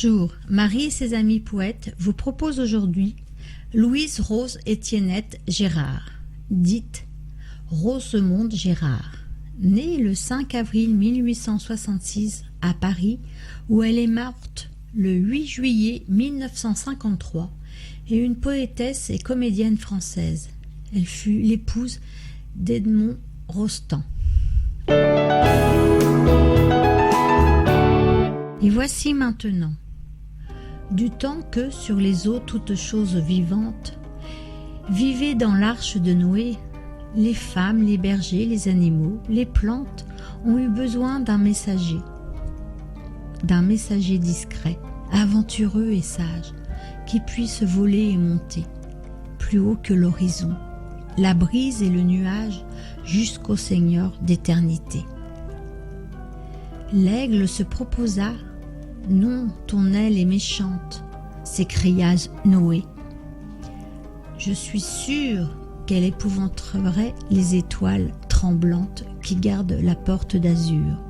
Bonjour, Marie et ses amis poètes vous proposent aujourd'hui Louise Rose Étiennette Gérard, dite Rosemonde Gérard, née le 5 avril 1866 à Paris, où elle est morte le 8 juillet 1953, est une poétesse et comédienne française. Elle fut l'épouse d'Edmond Rostand. Et voici maintenant, du temps que sur les eaux toutes choses vivantes vivaient dans l'arche de Noé, les femmes, les bergers, les animaux, les plantes ont eu besoin d'un messager discret, aventureux et sage, qui puisse voler et monter plus haut que l'horizon, la brise et le nuage jusqu'au Seigneur d'éternité. L'aigle se proposa. Non, ton aile est méchante, s'écria Noé. Je suis sûr qu'elle épouvanterait les étoiles tremblantes qui gardent la porte d'azur.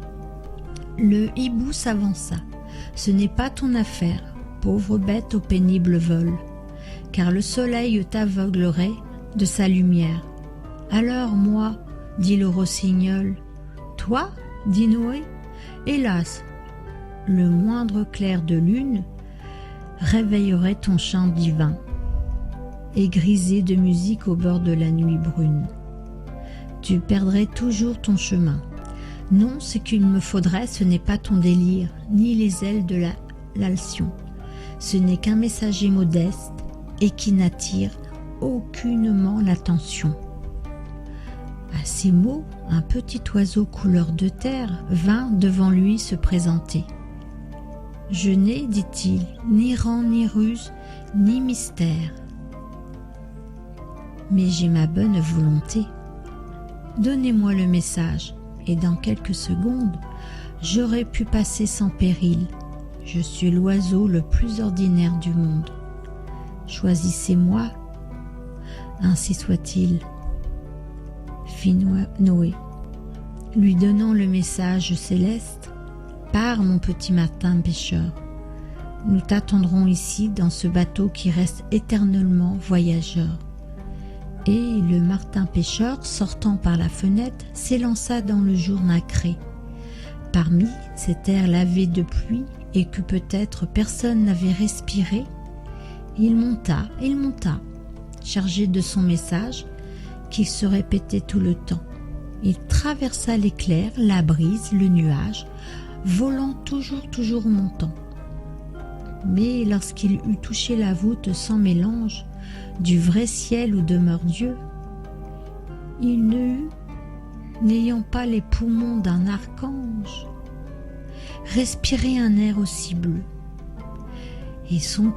Le hibou s'avança. Ce n'est pas ton affaire, pauvre bête au pénible vol, car le soleil t'aveuglerait de sa lumière. Alors moi, dit le rossignol. Toi, dit Noé, hélas, le moindre clair de lune réveillerait ton chant divin et grisé de musique au bord de la nuit brune. Tu perdrais toujours ton chemin. Non, ce qu'il me faudrait, ce n'est pas ton délire, ni les ailes de l'alcyon. Ce n'est qu'un messager modeste et qui n'attire aucunement l'attention. À ces mots, un petit oiseau couleur de terre vint devant lui se présenter. Je n'ai, dit-il, ni rang, ni ruse, ni mystère. Mais j'ai ma bonne volonté. Donnez-moi le message, et dans quelques secondes, j'aurais pu passer sans péril. Je suis l'oiseau le plus ordinaire du monde. Choisissez-moi, ainsi soit-il. Fit Noé, lui donnant le message céleste. Pars, mon petit Martin pêcheur. Nous t'attendrons ici dans ce bateau qui reste éternellement voyageur. Et le Martin pêcheur, sortant par la fenêtre, s'élança dans le jour nacré. Parmi cet air lavé de pluie et que peut-être personne n'avait respiré, il monta, chargé de son message qui se répétait tout le temps. Il traversa l'éclair, la brise, le nuage, volant toujours montant. Mais lorsqu'il eut touché la voûte sans mélange du vrai ciel où demeure Dieu, il ne eut, n'ayant pas les poumons d'un archange, respiré un air aussi bleu, et son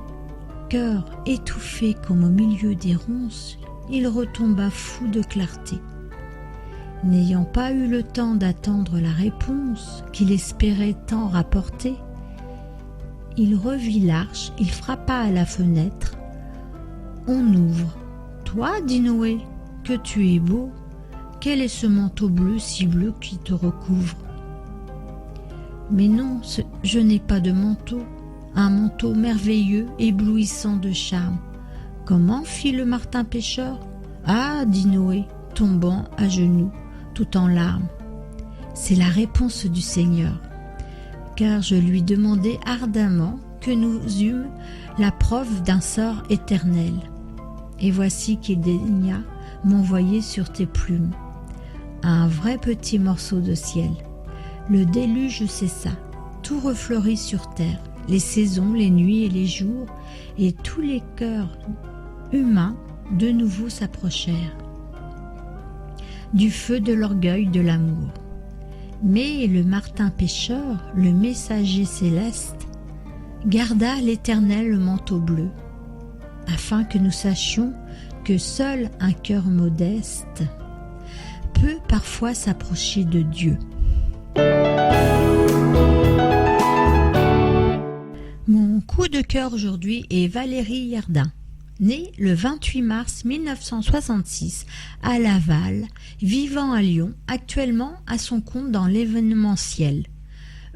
cœur étouffé comme au milieu des ronces, il retomba fou de clarté. N'ayant pas eu le temps d'attendre la réponse qu'il espérait tant rapporter, il revit l'arche, il frappa à la fenêtre. On ouvre. Toi, dit Noé, que tu es beau, quel est ce manteau bleu si bleu qui te recouvre? Mais non, je n'ai pas de manteau, un manteau merveilleux, éblouissant de charme. Comment, fit le Martin pêcheur? Ah, dit Noé, tombant à genoux, tout en larmes. C'est la réponse du Seigneur, car je lui demandais ardemment que nous eûmes la preuve d'un sort éternel. Et voici qu'il daigna m'envoyer sur tes plumes un vrai petit morceau de ciel. Le déluge cessa, tout refleurit sur terre, les saisons, les nuits et les jours, et tous les cœurs humains de nouveau s'approchèrent du feu de l'orgueil de l'amour. Mais le Martin pêcheur, le messager céleste, garda l'éternel manteau bleu, afin que nous sachions que seul un cœur modeste peut parfois s'approcher de Dieu. Mon coup de cœur aujourd'hui est Valérie Yardin. Née le 28 mars 1966 à Laval, vivant à Lyon, actuellement à son compte dans l'événementiel.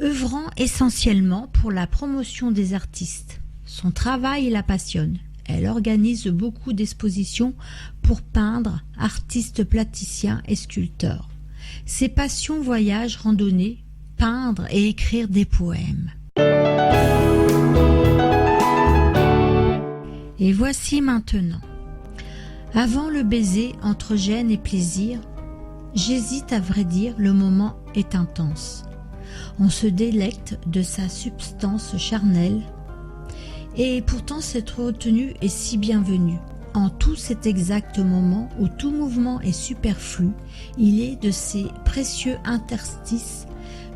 œuvrant essentiellement pour la promotion des artistes. Son travail la passionne. Elle organise beaucoup d'expositions pour peindre, artistes plasticiens et sculpteurs. Ses passions voyagent, randonner, peindre et écrire des poèmes. Et voici maintenant. Avant le baiser entre gêne et plaisir, j'hésite à vrai dire, le moment est intense. On se délecte de sa substance charnelle, et pourtant cette retenue est si bienvenue. En tout cet exact moment où tout mouvement est superflu, il est de ces précieux interstices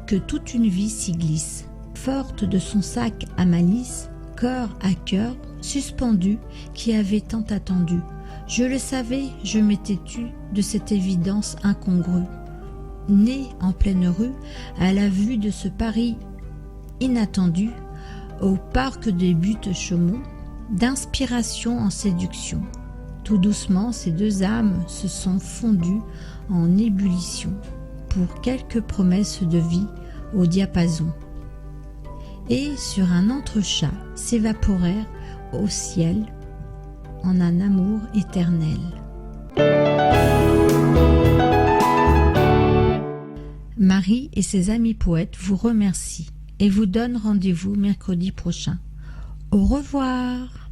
que toute une vie s'y glisse. Forte de son sac à malice, corps à cœur, suspendu, qui avait tant attendu. Je le savais, je m'étais tue de cette évidence incongrue. Né en pleine rue, à la vue de ce Paris inattendu, au parc des Buttes-Chaumont, d'inspiration en séduction. Tout doucement, ces deux âmes se sont fondues en ébullition pour quelques promesses de vie au diapason. Et sur un entrechat s'évaporèrent au ciel en un amour éternel. Marie et ses amis poètes vous remercient et vous donnent rendez-vous mercredi prochain. Au revoir.